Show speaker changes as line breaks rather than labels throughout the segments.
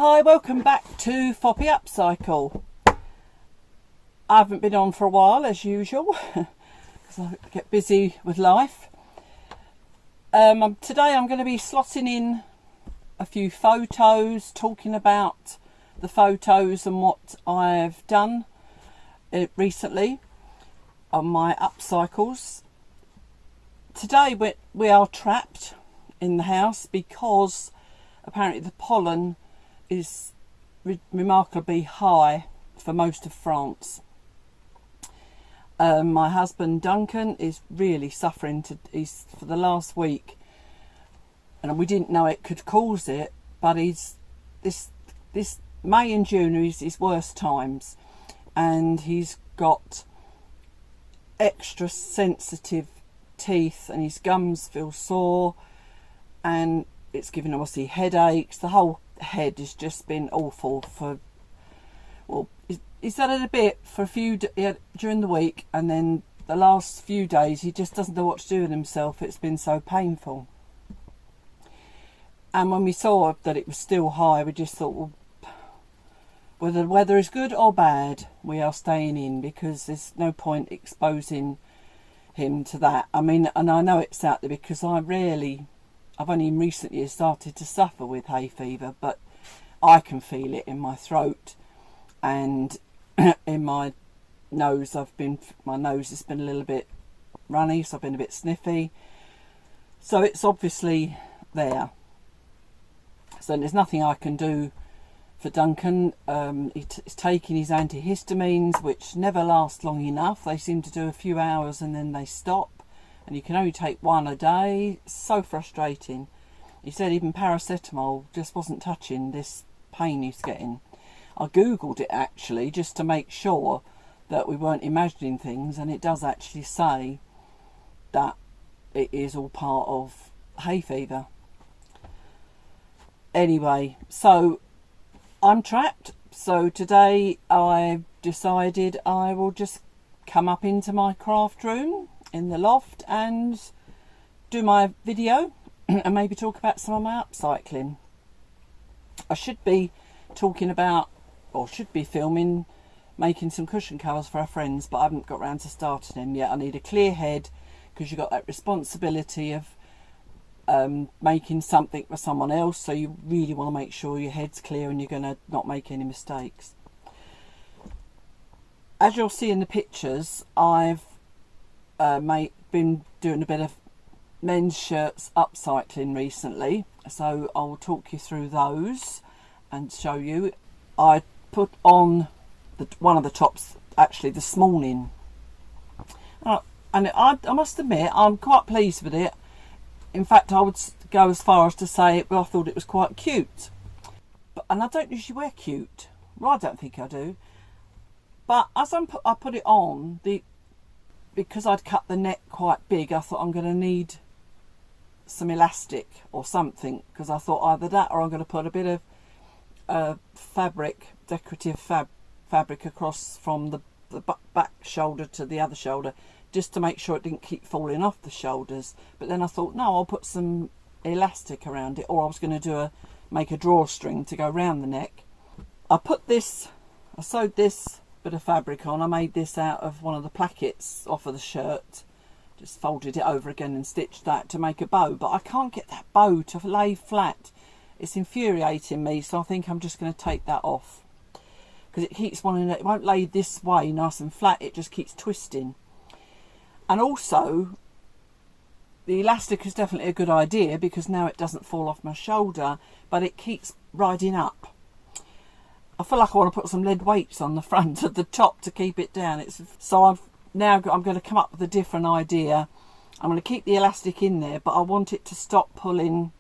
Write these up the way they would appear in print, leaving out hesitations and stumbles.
Hi, welcome back to Foppy Upcycle. I haven't been on for a while as usual because I get busy with life. Today I'm going to be slotting in a few photos, talking about the photos and what I've done recently on my upcycles. Today we are trapped in the house because apparently the pollen is remarkably high for most of France. My husband Duncan is really suffering. He's for the last week, and we didn't know it could cause it, but this May and June is his worst times, and he's got extra sensitive teeth, and his gums feel sore, and it's giving him obviously headaches. The whole head has just been awful for, well, he's had it a bit for a few during the week, and then the last few days he just doesn't know what to do with himself. It's been so painful. And when we saw that it was still high, we just thought, well, whether the weather is good or bad, we are staying in, because there's no point exposing him to that. I mean, and I know it's out there because I've only in recent years started to suffer with hay fever, but I can feel it in my throat and in my nose. My nose has been a little bit runny, so I've been a bit sniffy. So it's obviously there. So there's nothing I can do for Duncan. He's taking his antihistamines, which never last long enough. They seem to do a few hours and then they stop. And you can only take one a day. It's so frustrating. He said even paracetamol just wasn't touching this pain he's getting. I googled it actually just to make sure that we weren't imagining things, and it does actually say that it is all part of hay fever. Anyway, so I'm trapped. So today I decided I will just come up into my craft room in the loft and do my video and maybe talk about some of my upcycling. I should be talking about, or should be filming, making some cushion covers for our friends, but I haven't got around to starting them yet. I need a clear head because you've got that responsibility of making something for someone else, so you really want to make sure your head's clear and you're going to not make any mistakes. As you'll see in the pictures, I've been doing a bit of men's shirts upcycling recently, so I'll talk you through those and show you. I put on one of the tops actually this morning, and I must admit I'm quite pleased with it. In fact, I would go as far as to say, well, I thought it was quite cute. And I don't usually wear cute. Well, I don't think I do. But as I put it on, because I'd cut the neck quite big, I thought I'm going to need some elastic or something, because I thought either that or I'm going to put a bit of fabric, decorative fabric across from the back shoulder to the other shoulder, just to make sure it didn't keep falling off the shoulders. But then I thought, no, I'll put some elastic around it, or I was going to make a drawstring to go around the neck. I sewed this bit of fabric on. I made this out of one of the plackets off of the shirt, just folded it over again and stitched that to make a bow, but I can't get that bow to lay flat. It's infuriating me, so I think I'm just going to take that off, because it keeps it won't lay this way nice and flat, it just keeps twisting. And also the elastic is definitely a good idea, because now it doesn't fall off my shoulder, but it keeps riding up. I feel like I want to put some lead weights on the front of the top to keep it down. So I'm going to come up with a different idea. I'm going to keep the elastic in there, but I want it to stop pulling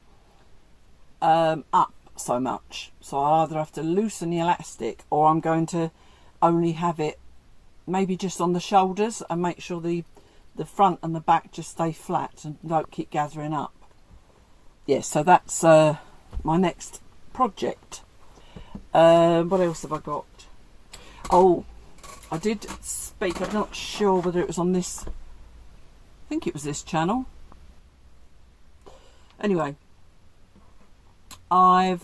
up so much. So I'll either have to loosen the elastic, or I'm going to only have it maybe just on the shoulders and make sure the front and the back just stay flat and don't keep gathering up. Yes, so that's my next project. What else have I got? Oh, I did speak, I'm not sure whether it was on this, I think it was this channel. Anyway, I've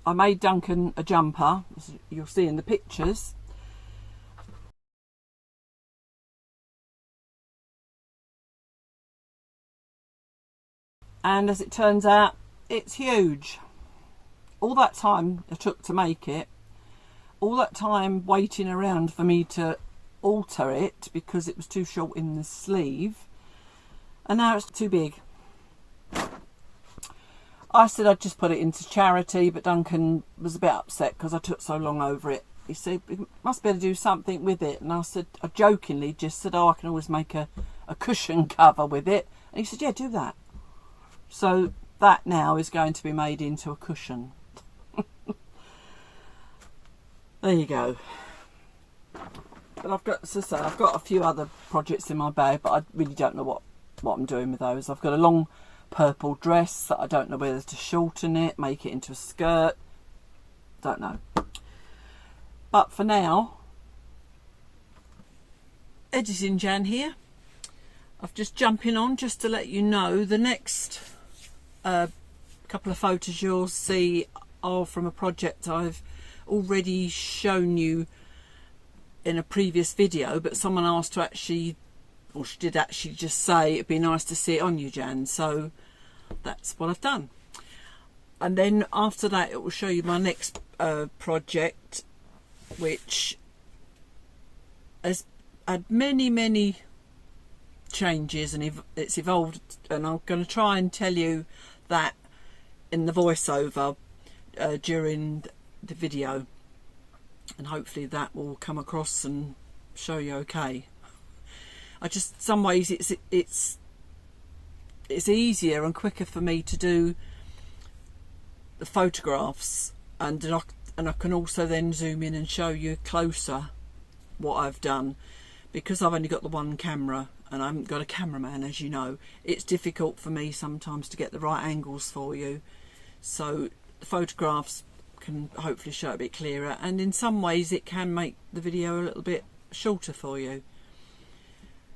I made Duncan a jumper, as you'll see in the pictures. And as it turns out, it's huge. All that time it took to make it, all that time waiting around for me to alter it because it was too short in the sleeve, and now it's too big. I said I'd just put it into charity, but Duncan was a bit upset because I took so long over it. He said, "We must be able to do something with it." And I said, I jokingly just said, "Oh, I can always make a cushion cover with it." And he said, "Yeah, do that." So that now is going to be made into a cushion. There you go. But I've got, so say, I've got a few other projects in my bag, but I really don't know what I'm doing with those. I've got a long purple dress that I don't know whether to shorten it, make it into a skirt. Don't know. But for now, editing Jan here. I've just jumping on just to let you know the next couple of photos you'll see are from a project I've already shown you in a previous video, but someone asked to actually, or she did actually just say it'd be nice to see it on you, Jan, so that's what I've done. And then after that it will show you my next project, which has had many changes, and it's evolved, and I'm going to try and tell you that in the voiceover during the video, and hopefully that will come across and show you okay. I just, some ways it's easier and quicker for me to do the photographs, and I can also then zoom in and show you closer what I've done, because I've only got the one camera and I haven't got a cameraman, as you know. It's difficult for me sometimes to get the right angles for you, so the photographs can hopefully show it a bit clearer, and in some ways it can make the video a little bit shorter for you.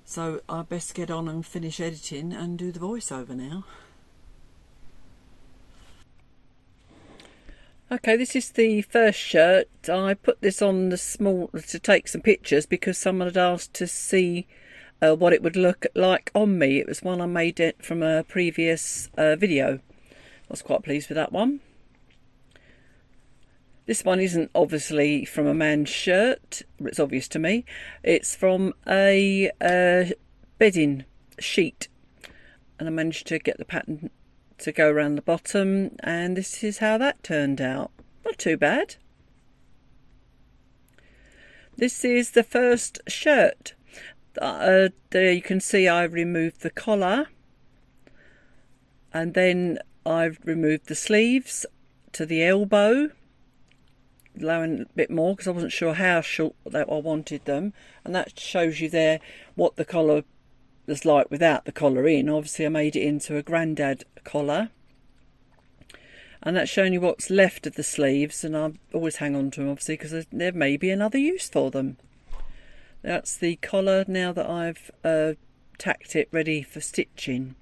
So I best get on and finish editing and do the voiceover now. Okay, this is the first shirt. I put this on the small to take some pictures because someone had asked to see what it would look like on me. It was one I made it from a previous video. I was quite pleased with that one. This one isn't obviously from a man's shirt, it's obvious to me. It's from a bedding sheet, and I managed to get the pattern to go around the bottom, and this is how that turned out. Not too bad. This is the first shirt. There you can see I've removed the collar, and then I've removed the sleeves to the elbow, allowing a bit more because I wasn't sure how short that I wanted them, and that shows you there what the collar was like without the collar in. Obviously I made it into a grandad collar, and that's showing you what's left of the sleeves, and I always hang on to them obviously because there may be another use for them. That's the collar now that I've tacked it ready for stitching.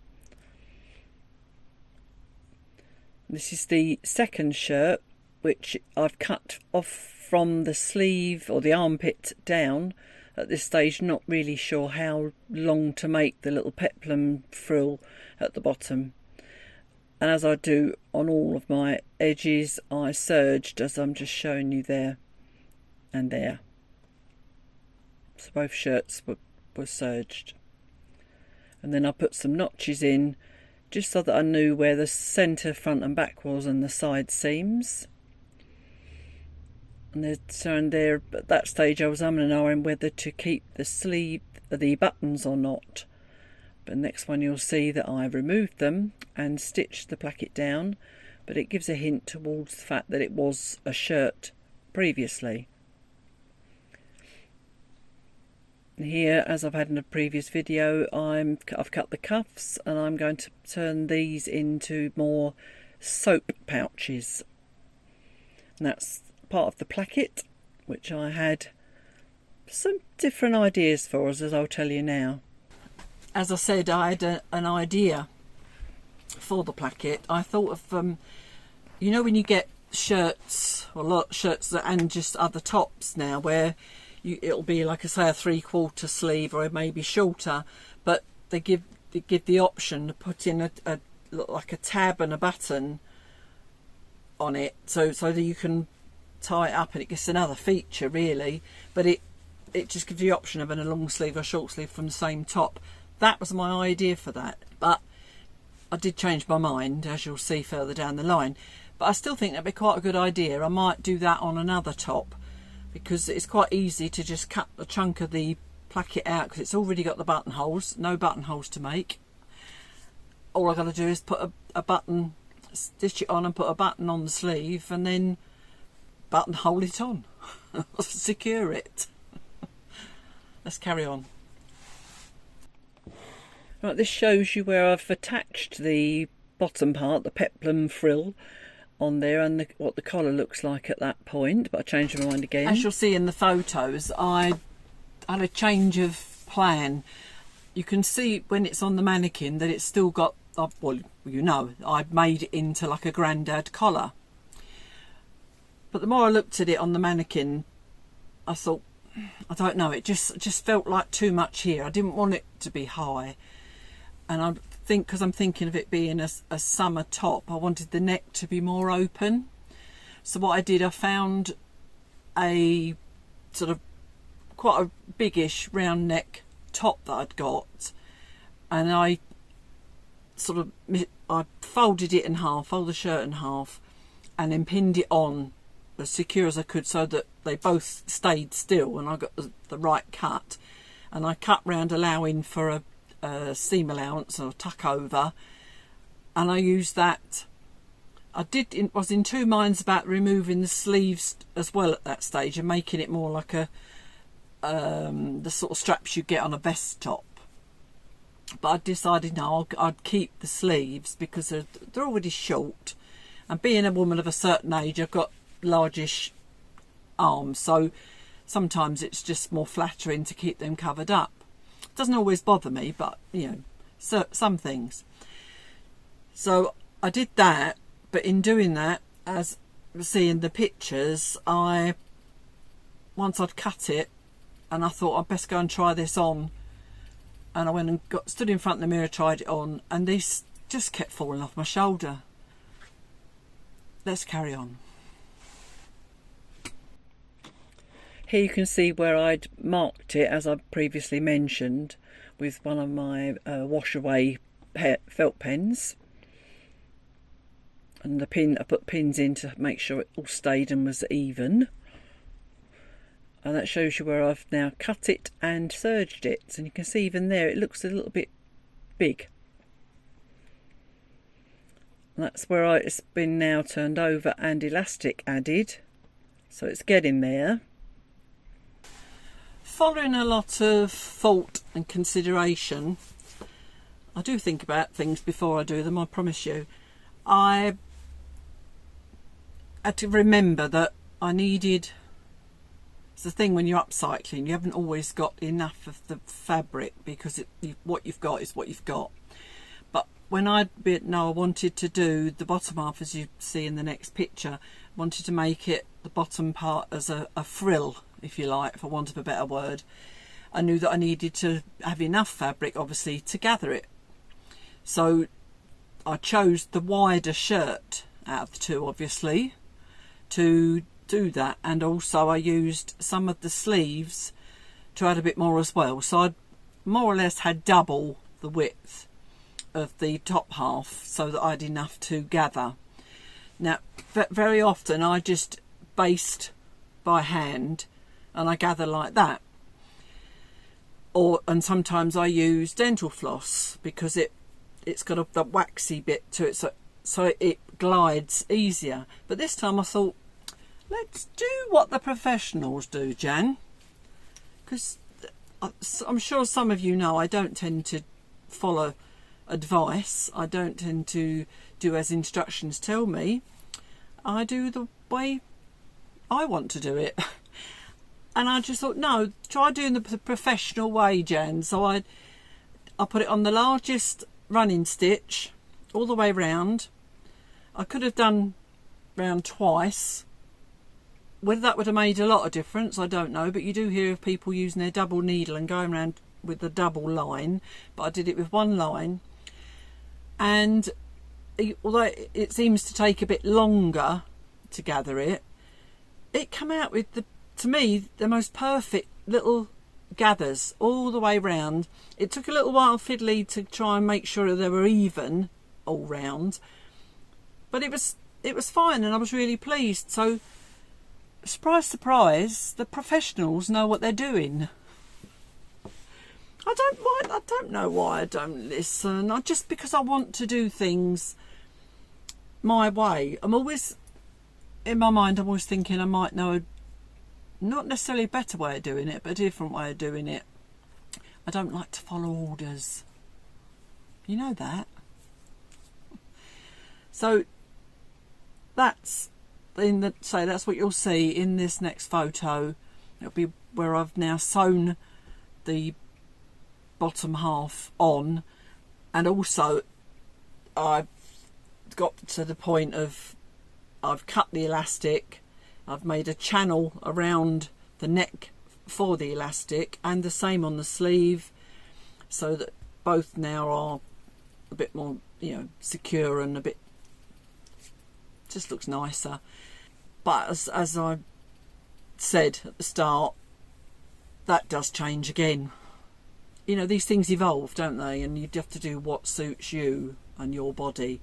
This is the second shirt, which I've cut off from the sleeve or the armpit down. At this stage not really sure how long to make the little peplum frill at the bottom, and as I do on all of my edges I serged, as I'm just showing you there and there. So both shirts were serged, and then I put some notches in just so that I knew where the centre, front and back was, and the side seams. And there at that stage I was umming and ahhing whether to keep the buttons or not. But next one you'll see that I've removed them and stitched the placket down, but it gives a hint towards the fact that it was a shirt previously. Here, as I've had in a previous video, I've cut the cuffs, and I'm going to turn these into more soap pouches. And that's part of the placket, which I had some different ideas for us, as I'll tell you now. As I said, I had an idea for the placket. I thought of, you know when you get shirts, or a lot of shirts and just other tops now, where it'll be like I say a 3/4 sleeve or maybe shorter, but they give the option to put in a like a tab and a button on it, so that you can tie it up, and it gets another feature really, but it just gives you the option of having a long sleeve or short sleeve from the same top. That was my idea for that, but I did change my mind, as you'll see further down the line. But I still think that'd be quite a good idea. I might do that on another top, because it's quite easy to just cut a chunk of the placket out, because it's already got the buttonholes. No buttonholes to make. All I've got to do is put a button, stitch it on and put a button on the sleeve, and then buttonhole it on. Secure it. Let's carry on. Right, this shows you where I've attached the bottom part, the peplum frill, on there, and what the collar looks like at that point, but I changed my mind again. As you'll see in the photos, I had a change of plan. You can see when it's on the mannequin that it's still got, well, you know, I've made it into like a grandad collar. But the more I looked at it on the mannequin, I thought, I don't know, it just felt like too much here. I didn't want it to be high. And I think, because I'm thinking of it being a summer top, I wanted the neck to be more open. So what I did, I found a sort of quite a biggish round neck top that I'd got, and I folded it in half, folded the shirt in half, and then pinned it on as secure as I could, so that they both stayed still and I got the right cut. And I cut round, allowing for a seam allowance or tuck over, and I used that. Was in two minds about removing the sleeves as well at that stage and making it more like the sort of straps you get on a vest top, but I decided no, I'd keep the sleeves, because they're already short, and being a woman of a certain age, I've got largish arms, so sometimes it's just more flattering to keep them covered up. Doesn't always bother me, but you know, some things. So I did that, but in doing that, as you see in the pictures, once I'd cut it, and I thought I'd best go and try this on, and I went and stood in front of the mirror, tried it on, and these just kept falling off my shoulder. Let's carry on. Here you can see where I'd marked it, as I previously mentioned, with one of my wash away felt pens, and I put pins in to make sure it all stayed and was even, and that shows you where I've now cut it and serged it, and you can see even there it looks a little bit big. And that's where it's been now turned over and elastic added, so it's getting there. Following a lot of thought and consideration, I do think about things before I do them, I promise you. I had to remember that I needed, it's the thing when you're upcycling, you haven't always got enough of the fabric, because what you've got is what you've got. But when I wanted to do the bottom half, as you see in the next picture, wanted to make it the bottom part as a frill, if you like, for want of a better word. I knew that I needed to have enough fabric, obviously, to gather it. So I chose the wider shirt out of the two, obviously, to do that, and also I used some of the sleeves to add a bit more as well. So I more or less had double the width of the top half, so that I had enough to gather. Now, very often I just based by hand, and I gather like that. And sometimes I use dental floss, because it's got that waxy bit to it, so it glides easier. But this time I thought, let's do what the professionals do, Jan, because I'm sure some of you know I don't tend to follow advice. I don't tend to do as instructions tell me. I do the way I want to do it. And I just thought, no, try doing the professional way, Jan. So I put it on the largest running stitch all the way round. I could have done round twice. Whether that would have made a lot of difference, I don't know, but you do hear of people using their double needle and going around with the double line, but I did it with one line, and although it seems to take a bit longer to gather it, it came out with, to me, the most perfect little gathers all the way round. It took a little while fiddly to try and make sure they were even all round, but it was fine, and I was really pleased. So surprise, surprise, the professionals know what they're doing. I don't know why I don't listen. Just because I want to do things my way. I'm always, in my mind, I'm always thinking I might know not necessarily a better way of doing it, but a different way of doing it. I don't like to follow orders. You know that. So that's that's what you'll see in this next photo. It'll be where I've now sewn the bottom half on, and also I've got to the point of I've cut the elastic, I've made a channel around the neck for the elastic, and the same on the sleeve, so that both now are a bit more, you know, secure and a bit, just looks nicer. But as I said at the start, that does change again. You know, these things evolve, don't they? And you have to do what suits you and your body.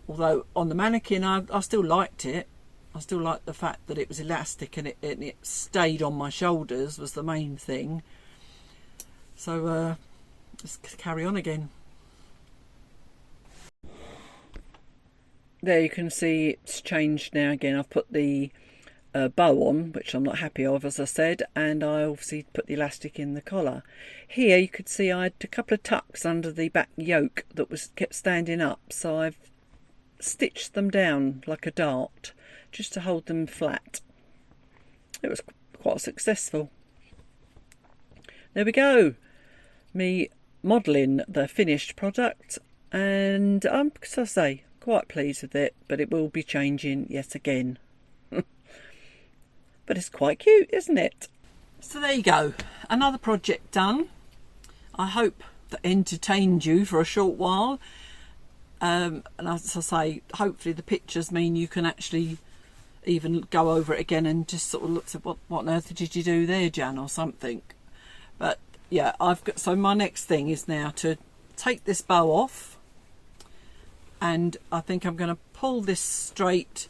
Although on the mannequin, I still liked it. I still liked the fact that it was elastic and it stayed on my shoulders was the main thing. So let's carry on again. There you can see it's changed now again. I've put the bow on, which I'm not happy of, as I said, and I obviously put the elastic in the collar. Here you could see I had a couple of tucks under the back yoke that kept standing up, so I've stitched them down like a dart just to hold them flat. It was quite successful. There we go, me modelling the finished product, and I'm, as I say, quite pleased with it, but it will be changing yet again. But it's quite cute, isn't it? So there you go, another project done. I hope that entertained you for a short while, and as I say, hopefully the pictures mean you can actually even go over it again and just sort of look at what on earth did you do there, Jan, or something. But yeah, so my next thing is now to take this bow off, and I think I'm going to pull this straight.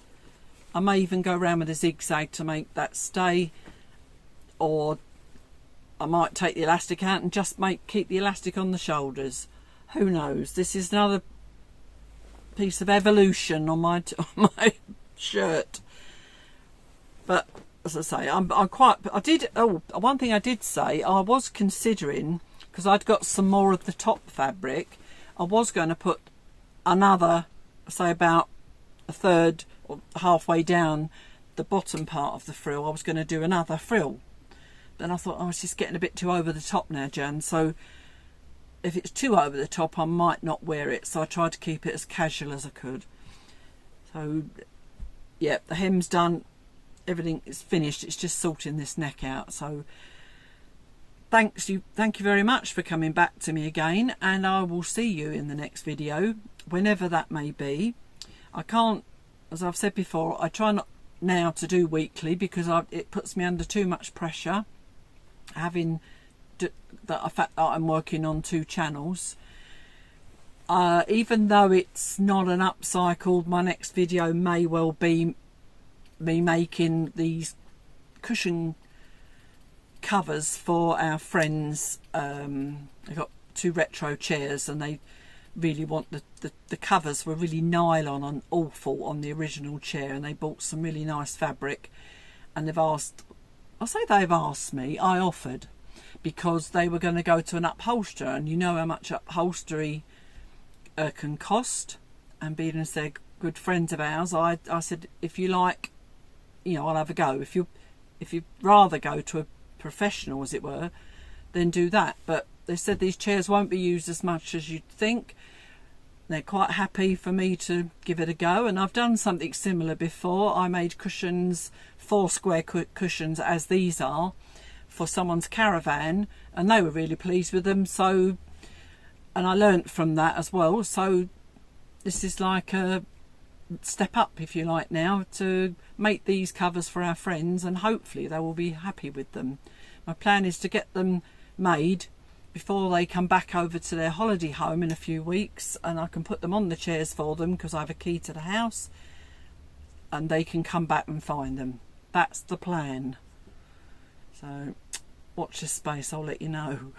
I may even go around with a zigzag to make that stay, or I might take the elastic out and just keep the elastic on the shoulders. Who knows? This is another piece of evolution on my shirt. But as I say, one thing I did say, I was considering, because I'd got some more of the top fabric, I was going to put another, say about a third or halfway down the bottom part of the frill, I was going to do another frill. Then I thought, oh, it's just getting a bit too over the top now, Jan, so if it's too over the top I might not wear it, so I tried to keep it as casual as I could. So yeah, the hem's done, everything is finished, it's just sorting this neck out. So thank you very much for coming back to me again, and I will see you in the next video, whenever that may be. I can't, as I've said before, I try not now to do weekly because it puts me under too much pressure, having the fact that I'm working on 2 channels. Even though it's not an upcycled, my next video may well be me making these cushion covers for our friends. I've got 2 retro chairs, and they really want the covers were really nylon and awful on the original chair, and they bought some really nice fabric, and they've asked me, I offered, because they were going to go to an upholsterer, and you know how much upholstery can cost, and being as they're good friends of ours, I said, if you like, you know, I'll have a go. If you'd rather go to a professional, as it were, then do that. But they said these chairs won't be used as much as you'd think. they're quite happy for me to give it a go, and I've done something similar before. I made cushions, 4 square cushions as these are, for someone's caravan, and they were really pleased with them. So, and I learnt from that as well. So this is like a step up, if you like, now to make these covers for our friends, and hopefully they will be happy with them. My plan is to get them made before they come back over to their holiday home in a few weeks, and I can put them on the chairs for them because I have a key to the house, and they can come back and find them. That's the plan. So watch this space, I'll let you know.